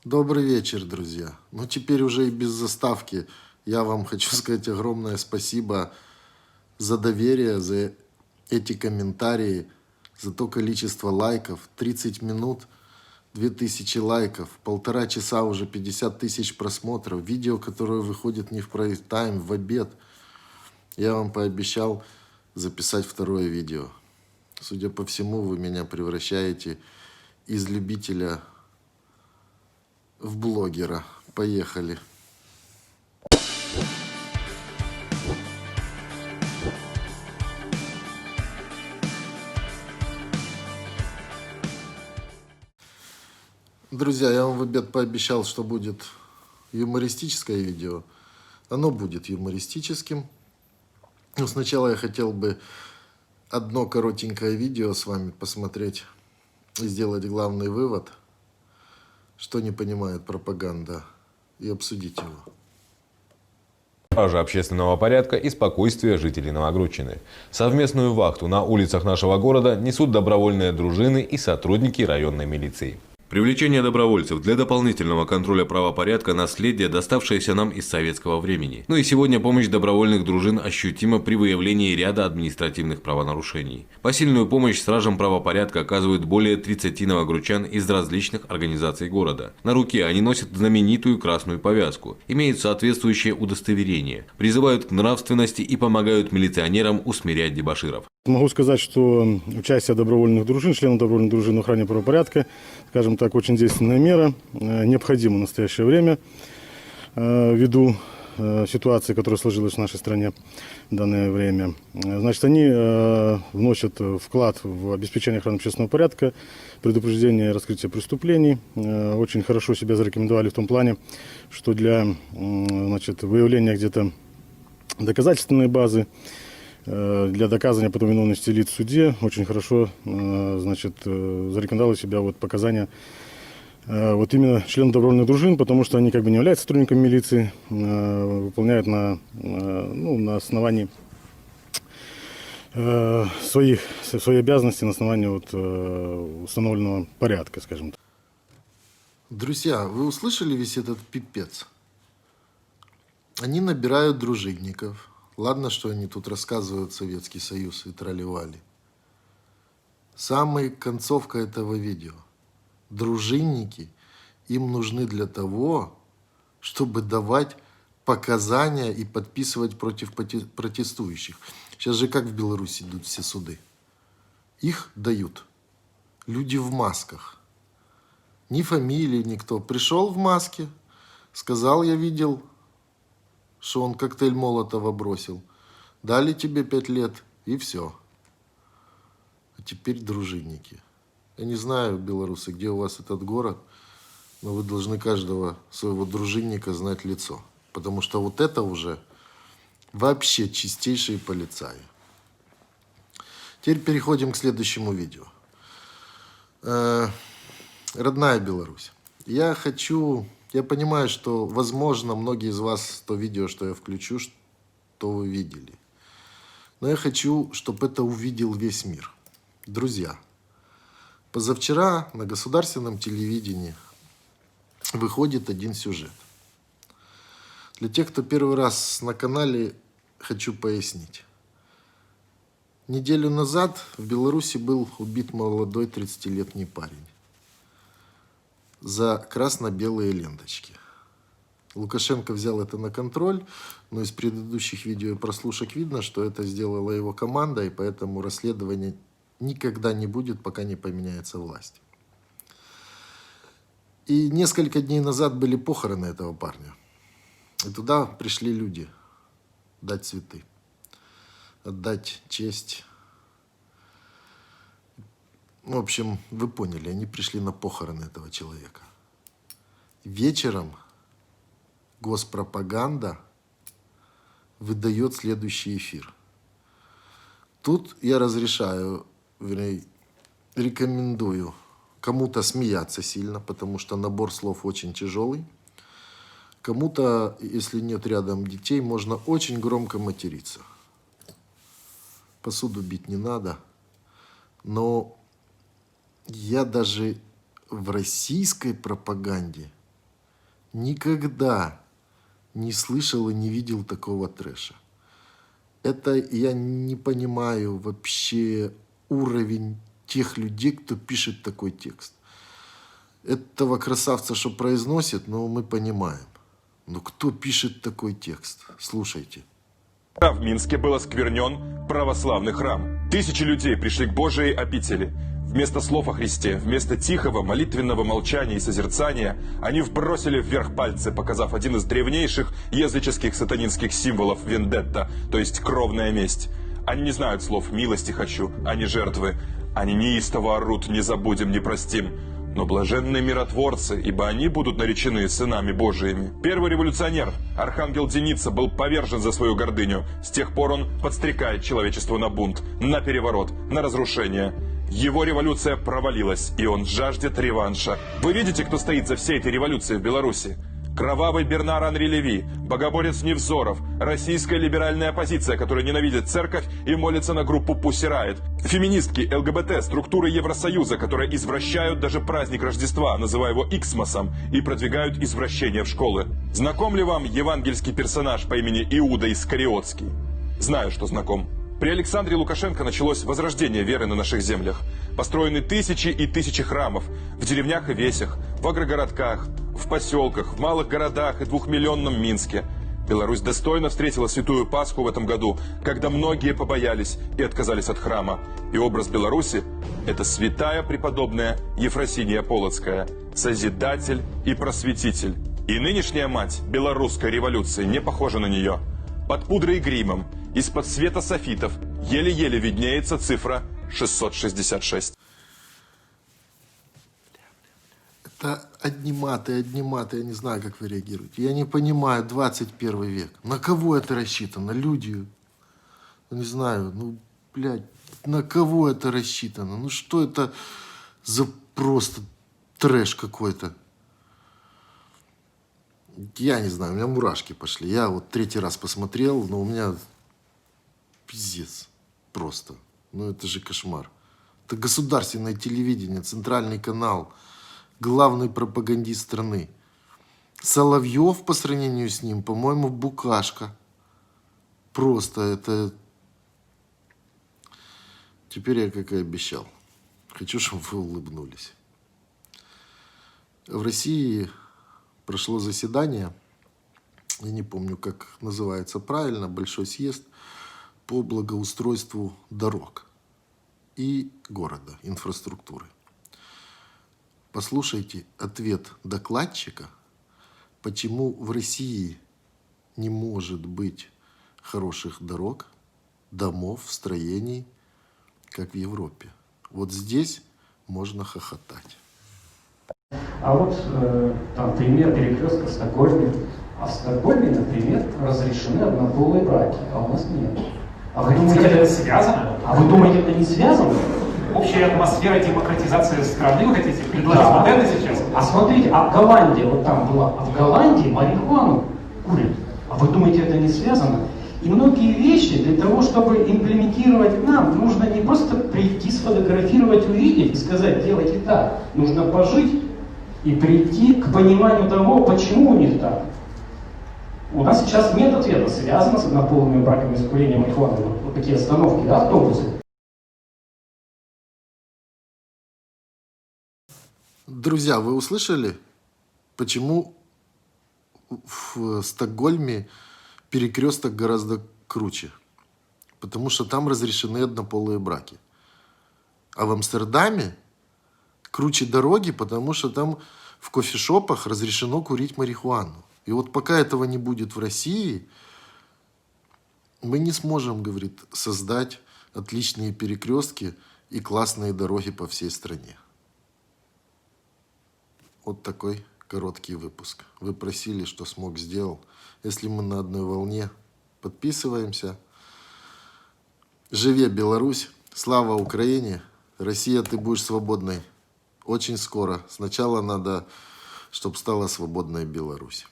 Добрый вечер, друзья. Ну, теперь уже и без заставки. Я вам хочу сказать огромное спасибо за доверие, за эти комментарии, за то количество лайков. 30 минут, 2000 лайков, 1,5 часа уже 50 тысяч просмотров. Видео, которое выходит не в прайм-тайм, в обед. Я вам пообещал записать второе видео. Судя по всему, вы меня превращаете из любителя в блогера. Поехали. Друзья, я вам в обед пообещал, что будет юмористическое видео. Оно будет юмористическим. Но сначала я хотел бы одно коротенькое видео с вами посмотреть и сделать главный вывод, что не понимает пропаганда, и обсудить его. Стража общественного порядка и спокойствия жителей Новогрудчины. Совместную вахту на улицах нашего города несут добровольные дружины и сотрудники районной милиции. Привлечение добровольцев для дополнительного контроля правопорядка – наследие, доставшееся нам из советского времени. Ну и сегодня помощь добровольных дружин ощутима при выявлении ряда административных правонарушений. Посильную помощь стражам правопорядка оказывают более 30 новогрудчан из различных организаций города. На руке они носят знаменитую красную повязку, имеют соответствующее удостоверение, призывают к нравственности и помогают милиционерам усмирять дебоширов. Могу сказать, что участие добровольных дружин, членов добровольных дружин в охране правопорядка, скажем так, очень действенная мера, необходима в настоящее время ввиду ситуации, которая сложилась в нашей стране в данное время. Значит, они вносят вклад в обеспечение охраны общественного порядка, предупреждение и раскрытие преступлений. Очень хорошо себя зарекомендовали в том плане, что для выявления где-то доказательственной базы, для доказывания потом виновности лиц в суде очень хорошо зарекомендовали себя показания именно членов добровольных дружин, потому что они не являются сотрудниками милиции, выполняют на основании свои обязанности, на основании установленного порядка, скажем так. Друзья, вы услышали весь этот пипец? Они набирают дружинников. Ладно, что они тут рассказывают Советский Союз и тролливали. Самая концовка этого видео. Дружинники им нужны для того, чтобы давать показания и подписывать против протестующих. Сейчас же как в Беларуси идут все суды. Их дают люди в масках. Ни фамилии, никто. Пришел в маске, сказал, я видел, что он коктейль Молотова бросил. Дали тебе 5 лет, и все. А теперь дружинники. Я не знаю, белорусы, где у вас этот город, но вы должны каждого своего дружинника знать лицо. Потому что вот это уже вообще чистейшие полицаи. Теперь переходим к следующему видео. Родная Беларусь. Я понимаю, что, возможно, многие из вас то видео, что я включу, что вы видели. Но я хочу, чтобы это увидел весь мир. Друзья, позавчера на государственном телевидении выходит один сюжет. Для тех, кто первый раз на канале, хочу пояснить. Неделю назад в Беларуси был убит молодой 30-летний парень за красно-белые ленточки. Лукашенко взял это на контроль, но из предыдущих видео и прослушек видно, что это сделала его команда, и поэтому расследование никогда не будет, пока не поменяется власть. И несколько дней назад были похороны этого парня. И туда пришли люди дать цветы, отдать честь. В общем, вы поняли, они пришли на похороны этого человека. Вечером госпропаганда выдает следующий эфир. Тут я разрешаю, вернее, рекомендую кому-то смеяться сильно, потому что набор слов очень тяжелый. Кому-то, если нет рядом детей, можно очень громко материться. Посуду бить не надо, но я даже в российской пропаганде никогда не слышал и не видел такого трэша. Это я не понимаю вообще уровень тех людей, кто пишет такой текст. Этого красавца, что произносит, ну, мы понимаем. Но кто пишет такой текст? Слушайте. В Минске был осквернен православный храм. Тысячи людей пришли к Божией обители. Вместо слов о Христе, вместо тихого молитвенного молчания и созерцания, они вбросили вверх пальцы, показав один из древнейших языческих сатанинских символов вендетта, то есть кровная месть. Они не знают слов «милости хочу», они жертвы. Они неистово орут «не забудем, не простим». Но блаженные миротворцы, ибо они будут наречены сынами Божиими. Первый революционер, архангел Деница, был повержен за свою гордыню. С тех пор он подстрекает человечество на бунт, на переворот, на разрушение. Его революция провалилась, и он жаждет реванша. Вы видите, кто стоит за всей этой революцией в Беларуси? Кровавый Бернар Анри Леви, богоборец Невзоров, российская либеральная оппозиция, которая ненавидит церковь и молится на группу Pussy Riot, феминистки, ЛГБТ, структуры Евросоюза, которые извращают даже праздник Рождества, называя его Иксмосом, и продвигают извращение в школы. Знаком ли вам евангельский персонаж по имени Иуда Искариотский? Знаю, что знаком. При Александре Лукашенко началось возрождение веры на наших землях. Построены тысячи и тысячи храмов в деревнях и весях, в агрогородках, в поселках, в малых городах и 2-миллионном Минске. Беларусь достойно встретила Святую Пасху в этом году, когда многие побоялись и отказались от храма. И образ Беларуси – это святая преподобная Ефросинья Полоцкая, созидатель и просветитель. И нынешняя мать белорусской революции не похожа на нее. Под пудрой и гримом, из-под света софитов, еле-еле виднеется цифра 666. Это одни маты, я не знаю, как вы реагируете. Я не понимаю, 21 век. На кого это рассчитано? Люди, не знаю, блядь, на кого это рассчитано? Ну, что это за просто трэш какой-то? Я не знаю, у меня мурашки пошли. Я вот 3-й раз посмотрел, но у меня пиздец просто. Ну, это же кошмар. Это государственное телевидение, центральный канал, главный пропагандист страны. Соловьев по сравнению с ним, по-моему, букашка. Просто это... Теперь я, как и обещал, хочу, чтобы вы улыбнулись. В России прошло заседание, я не помню, как называется правильно, Большой съезд по благоустройству дорог и города, инфраструктуры. Послушайте ответ докладчика, почему в России не может быть хороших дорог, домов, строений, как в Европе. Вот здесь можно хохотать. А вот там пример перекрестка в Стокгольме. А в Стокгольме, например, разрешены однополые браки, а у нас нет. А вы думаете, это связано? А вы думаете, это не связано? Общая атмосфера демократизации страны, вы хотите предложить вот это сейчас? А смотрите, а Голландия вот там была, а в Голландии марихуану курят. А вы думаете, это не связано? И многие вещи для того, чтобы имплементировать нам, нужно не просто прийти, сфотографировать, увидеть и сказать, делайте так. Нужно пожить и прийти к пониманию того, почему у них так. У нас сейчас нет ответа, связано с однополыми браками, с курением марихуаны. Вот такие остановки, да, автобусы. Друзья, вы услышали, почему в Стокгольме перекресток гораздо круче? Потому что там разрешены однополые браки. А в Амстердаме круче дороги, потому что там в кофешопах разрешено курить марихуану. И вот пока этого не будет в России, мы не сможем, говорит, создать отличные перекрестки и классные дороги по всей стране. Вот такой короткий выпуск. Вы просили, что смог, сделал. Если мы на одной волне, подписываемся. Живе Беларусь! Слава Украине! Россия, ты будешь свободной очень скоро. Сначала надо, чтобы стала свободной Беларусь.